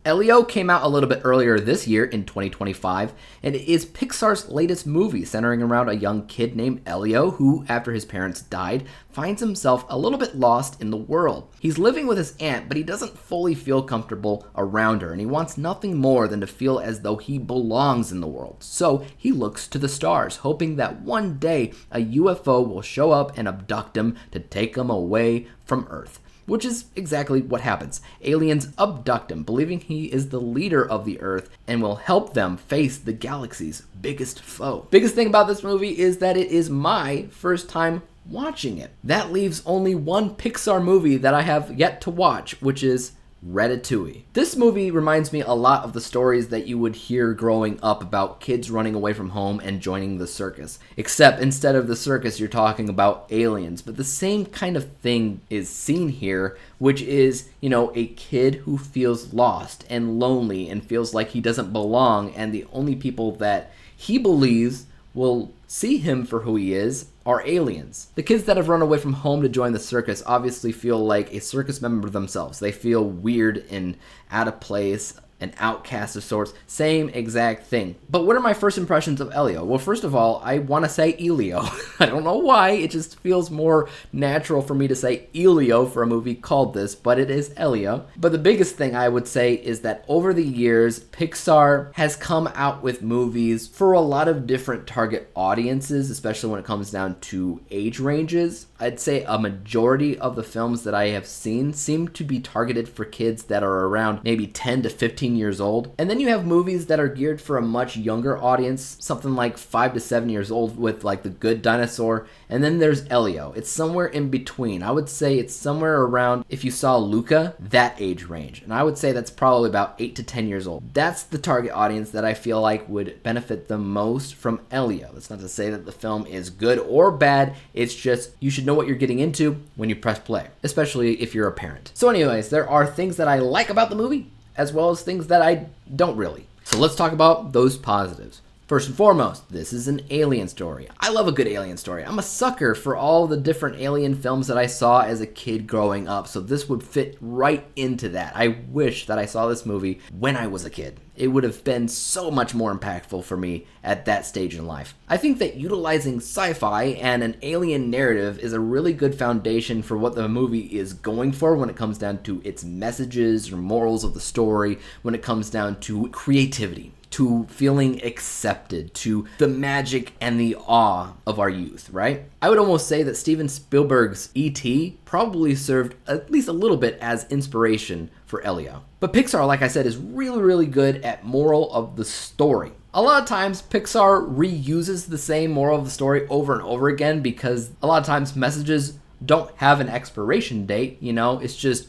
Elio came out a little bit earlier this year in 2025, and it is Pixar's latest movie centering around a young kid named Elio who, after his parents died, finds himself a little bit lost in the world. He's living with his aunt, but he doesn't fully feel comfortable around her, and he wants nothing more than to feel as though he belongs in the world. So he looks to the stars, hoping that one day a UFO will show up and abduct him to take him away from Earth. Which is exactly what happens. Aliens abduct him, believing he is the leader of the Earth and will help them face the galaxy's biggest foe. Biggest thing about this movie is that it is my first time watching it. That leaves only one Pixar movie that I have yet to watch, which is Ratatouille. This movie reminds me a lot of the stories that you would hear growing up about kids running away from home and joining the circus. Except instead of the circus, you're talking about aliens. But the same kind of thing is seen here, which is, a kid who feels lost and lonely and feels like he doesn't belong, and the only people that he believes will see him for who he is are aliens. The kids that have run away from home to join the circus obviously feel like a circus member themselves. They feel weird and out of place, an outcast of sorts, same exact thing. But what are my first impressions of Elio? Well, first of all, I want to say Elio. I don't know why, it just feels more natural for me to say Elio for a movie called this, but it is Elio. But the biggest thing I would say is that over the years, Pixar has come out with movies for a lot of different target audiences, especially when it comes down to age ranges. I'd say a majority of the films that I have seen seem to be targeted for kids that are around maybe 10 to 15 years old. And then you have movies that are geared for a much younger audience, something like 5 to 7 years old with like The Good Dinosaur. And then there's Elio. It's somewhere in between. I would say it's somewhere around, if you saw Luca, that age range. And I would say that's probably about 8 to 10 years old. That's the target audience that I feel like would benefit the most from Elio. That's not to say that the film is good or bad. It's just you should know what you're getting into when you press play, especially if you're a parent. So anyways, there are things that I like about the movie, as well as things that I don't really. So let's talk about those positives. First and foremost, this is an alien story. I love a good alien story. I'm a sucker for all the different alien films that I saw as a kid growing up, so this would fit right into that. I wish that I saw this movie when I was a kid. It would have been so much more impactful for me at that stage in life. I think that utilizing sci-fi and an alien narrative is a really good foundation for what the movie is going for when it comes down to its messages or morals of the story, when it comes down to creativity, to feeling accepted, to the magic and the awe of our youth, right? I would almost say that Steven Spielberg's E.T. probably served at least a little bit as inspiration for Elio. But Pixar, like I said, is really, really good at moral of the story. A lot of times, Pixar reuses the same moral of the story over and over again because a lot of times messages don't have an expiration date, it's just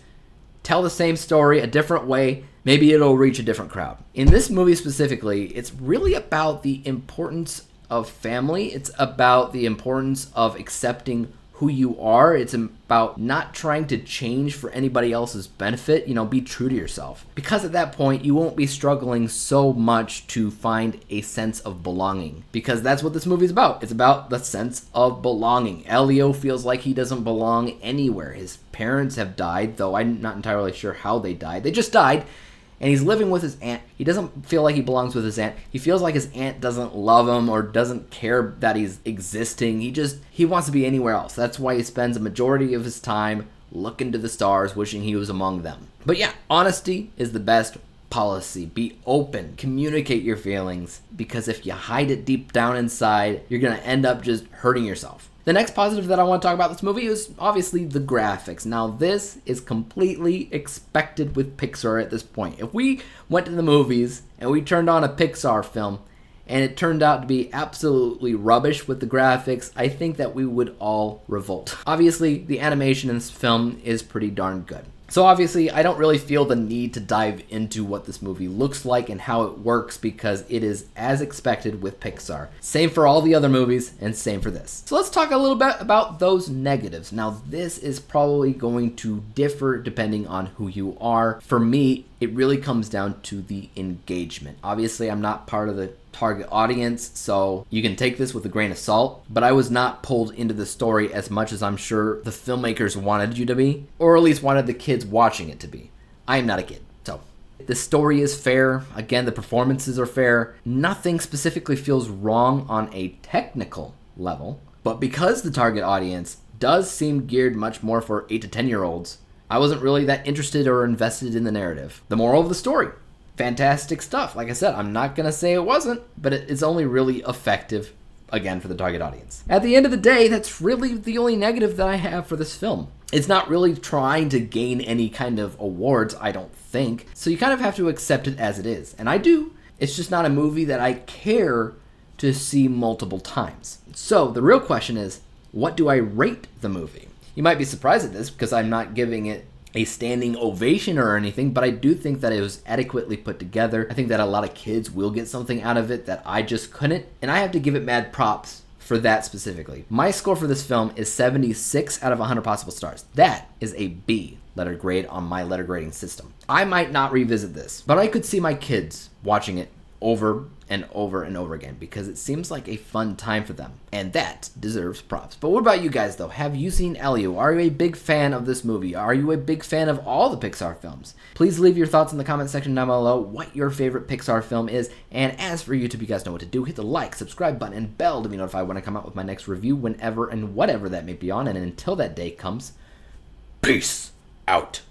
tell the same story a different way. Maybe it'll reach a different crowd. In this movie specifically, it's really about the importance of family. It's about the importance of accepting who you are. It's about not trying to change for anybody else's benefit. Be true to yourself. Because at that point, you won't be struggling so much to find a sense of belonging. Because that's what this movie is about. It's about the sense of belonging. Elio feels like he doesn't belong anywhere. His parents have died, though I'm not entirely sure how they died. They just died. And he's living with his aunt. He doesn't feel like he belongs with his aunt. He feels like his aunt doesn't love him or doesn't care that he's existing. He wants to be anywhere else. That's why he spends a majority of his time looking to the stars, wishing he was among them. But yeah, honesty is the best policy. Be open. Communicate your feelings. Because if you hide it deep down inside, you're going to end up just hurting yourself. The next positive that I want to talk about this movie is obviously the graphics. Now, this is completely expected with Pixar at this point. If we went to the movies and we turned on a Pixar film and it turned out to be absolutely rubbish with the graphics, I think that we would all revolt. Obviously, the animation in this film is pretty darn good. So obviously, I don't really feel the need to dive into what this movie looks like and how it works because it is as expected with Pixar. Same for all the other movies and same for this. So let's talk a little bit about those negatives. Now, this is probably going to differ depending on who you are. For me, it really comes down to the engagement. Obviously, I'm not part of the target audience, so you can take this with a grain of salt, but I was not pulled into the story as much as I'm sure the filmmakers wanted you to be, or at least wanted the kids watching it to be. I am not a kid, so The story is fair. Again, the performances are fair. Nothing specifically feels wrong on a technical level. But because the target audience does seem geared much more for 8 to 10-year-olds, I wasn't really that interested or invested in the narrative. The moral of the story, fantastic stuff. Like I said, I'm not going to say it wasn't, but it's only really effective, again, for the target audience. At the end of the day, that's really the only negative that I have for this film. It's not really trying to gain any kind of awards, I don't think. So you kind of have to accept it as it is. And I do. It's just not a movie that I care to see multiple times. So the real question is, what do I rate the movie? You might be surprised at this because I'm not giving it a standing ovation or anything, but I do think that it was adequately put together. I think that a lot of kids will get something out of it that I just couldn't, and I have to give it mad props for that specifically. My score for this film is 76 out of 100 possible stars. That is a B letter grade on my letter grading system. I might not revisit this, but I could see my kids watching it over and over and over again because it seems like a fun time for them, and that deserves props. But what about you guys though? Have you seen Elio? Are you a big fan of this movie? Are you a big fan of all the Pixar films? Please leave your thoughts in the comment section down below what your favorite Pixar film is. And as for YouTube, you guys know what to do. Hit the like, subscribe button, and bell to be notified when I come out with my next review, whenever and whatever that may be on. And until that day comes, peace out.